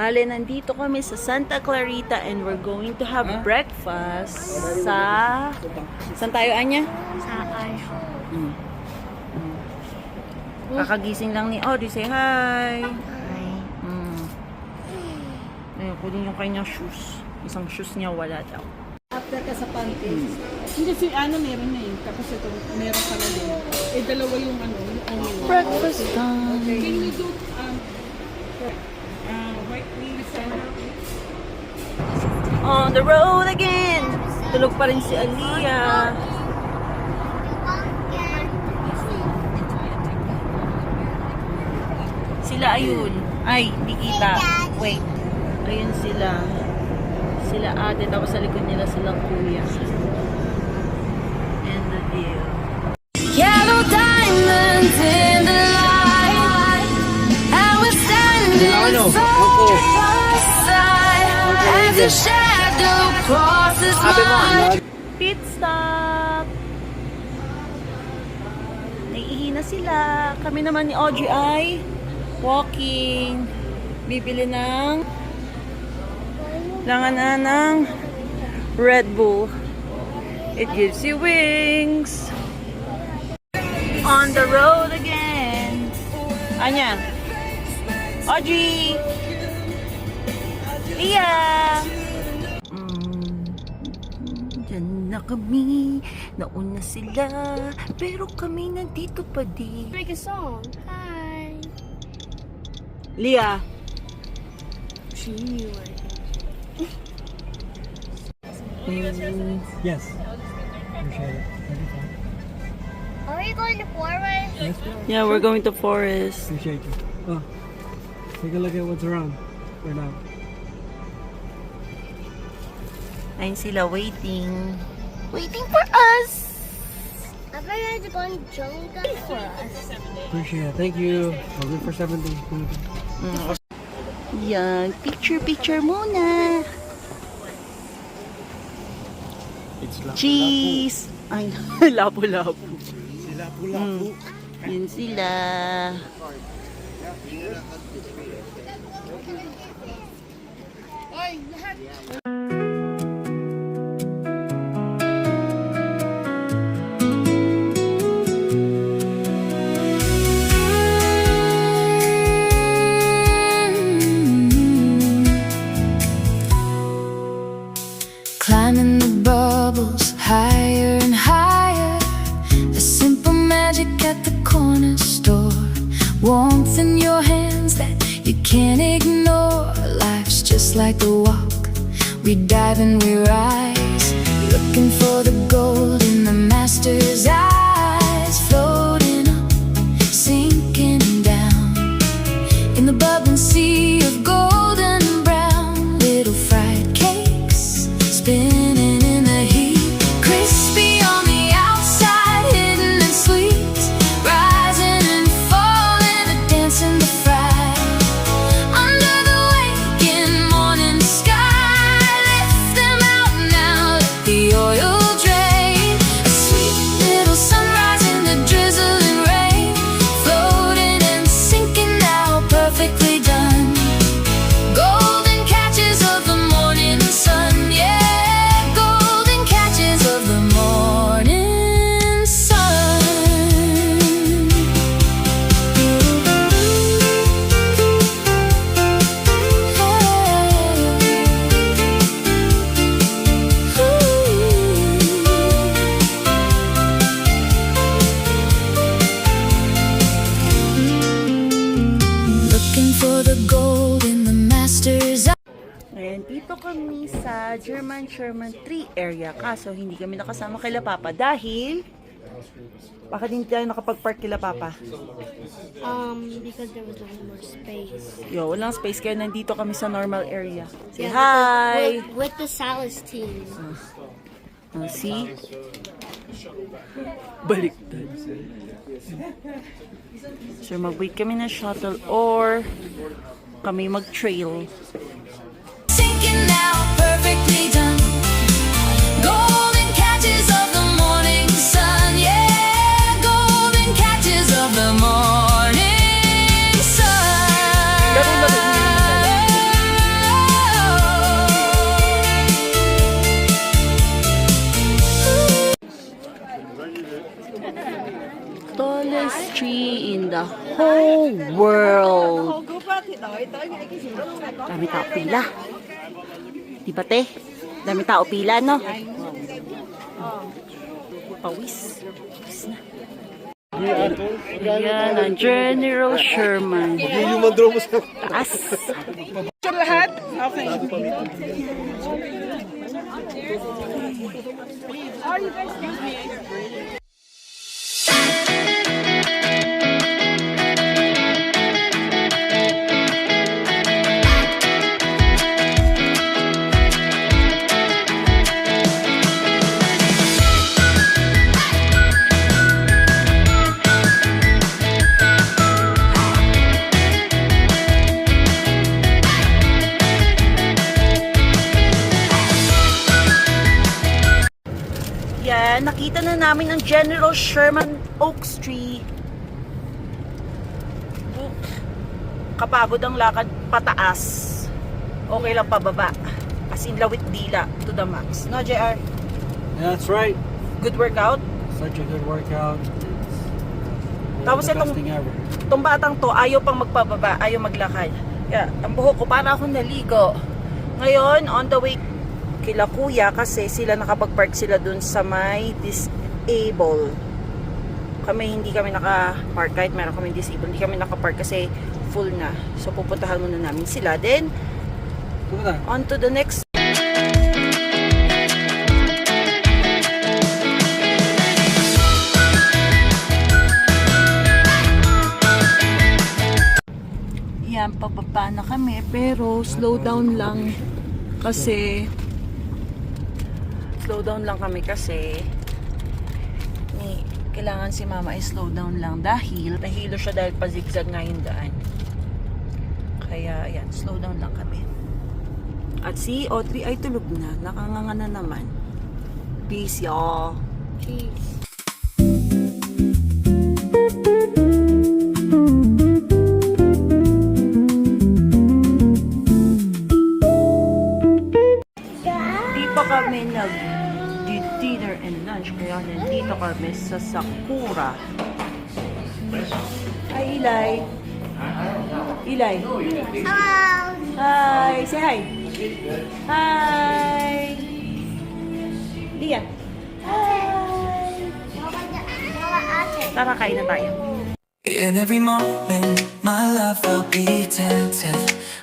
Bale, nandito kami sa Santa Clarita and we're going to have breakfast sa... Saan tayo, Anya? Sa Arho. Kakagising lang ni Audrey. Say hi! Hi. Ayun, kunin yung kanyang shoes. Isang shoes niya wala daw. After ka sa pancakes. Hindi si ano meron na yun. Tapos ito meron pala din. Eh dalawa yung ano, yung onion. Breakfast time! Can we do white wing sandwich? On the road again! Tulog pa rin si Aliyah. Sila ayun. Ay, hindi kita. Wait. Ayun sila. Sila ate. Tapos sa likod nila silang kuya. And the view. Yellow diamonds in the light. I was standing side side as a shadow crosses my pit stop. Naiihi na sila. Kami naman ni Audrey ay walking. Bibili ng langanan ng Red Bull. It gives you wings. On the road again. Anya. Audrey. Leah. Diyan na kami. Nauna sila. Pero kami nandito pa din. Make a song. Hi. Leah. She knew it. Yes. Appreciate it. Are we going to Forest? Yes. Yeah, we're going to forest. Appreciate you. Oh, take a look at what's around right now. Ayun sila waiting. Waiting for us. I thought you had to go in the jungle for us. Appreciate it. Thank you. I'll live for 70. Yan, picture muna. It's Cheese. Ay, labo-labo. Lapu-lapu. Yun sila. Climbing the bubbles higher and higher. A simple magic at the corner store. Warmth in your hands that you can't ignore. Life's just like a walk. We dive and we rise, looking for the gold in the master's eyes. Floating up, sinking down in the bubbling sea of golden brown. Little fried cakes spinning in the heat, crispy on the outside, hidden and sweet, rising and falling, a dance in the fry. Under the waking morning sky, lift them out now, let the oil drain. A sweet little sunrise in the drizzling rain, floating and sinking now, perfectly done. Golden catches of the morning sun, yeah, golden catches of the morning sun. Looking for the gold in the master's eye. Ngayon, dito kami sa German Sherman 3 area. Kaso, hindi kami nakasama kila Papa dahil... Bakit hindi tayo nakapag-park kila Papa? Because there was no more space. Yo, walang space kaya nandito kami sa normal area. Say Yeah, hi! With the Salas team. See? Baliktad. So, mag-wait kami ng shuttle or kami mag-trail. Sinking now, perfectly done. Golden catches of the morning sun, yeah, golden catches of the morning sun. the whole world. Dami tao pila. Di ba, te? Dami tao pila, no? Pawis. Pawis na. Ayan, ang General Sherman. Taas. Ito lahat? Okay. Are you guys thinking? Yan, nakita na namin ang General Sherman Oaks Tree. Kapagod ang lakad pataas. Okay lang pababa. As in lawit dila to the max. No, JR? Yeah, that's right. Good workout? Such a good workout. Tapos The itong, best thing ever. itong batang to, ayaw pang magpababa, ayaw maglakad. Kaya, ang buhok ko, para akong naligo. Ngayon, on the way kila kuya, kasi sila nakapag-park sila dun sa may disable. Hindi kami naka-park, kahit meron kami disable, hindi kami naka-park kasi full na. So, pupuntahan muna namin sila. Then, Look at that. on to the next. Yan, pababa na kami, pero slow down lang kasi kailangan si mama ay slow down lang dahil nahilo siya dahil pa-zigzag nga yung daan. Kaya yan, slow down lang kami. At si Audrey ay tulog na, nakanganga na naman. Peace, y'all. Cheese. Di pa kami nag-dinner and lunch, kaya nandito kami sa Sakura. Hi, Eli. Eli. Hello. Hi. Say hi. Hi. Dia. Hi. Tara, kain na tayo. In every moment, my love will be tempted.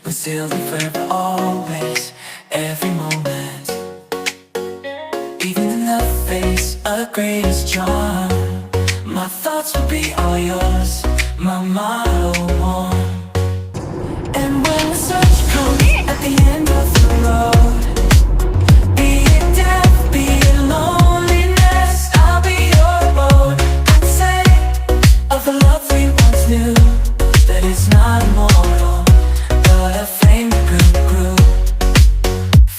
Concealed and forever, always. Every moment, even in the face of greatest charm, my thoughts will be all yours. My motto one. And when the sun comes at the end of the road,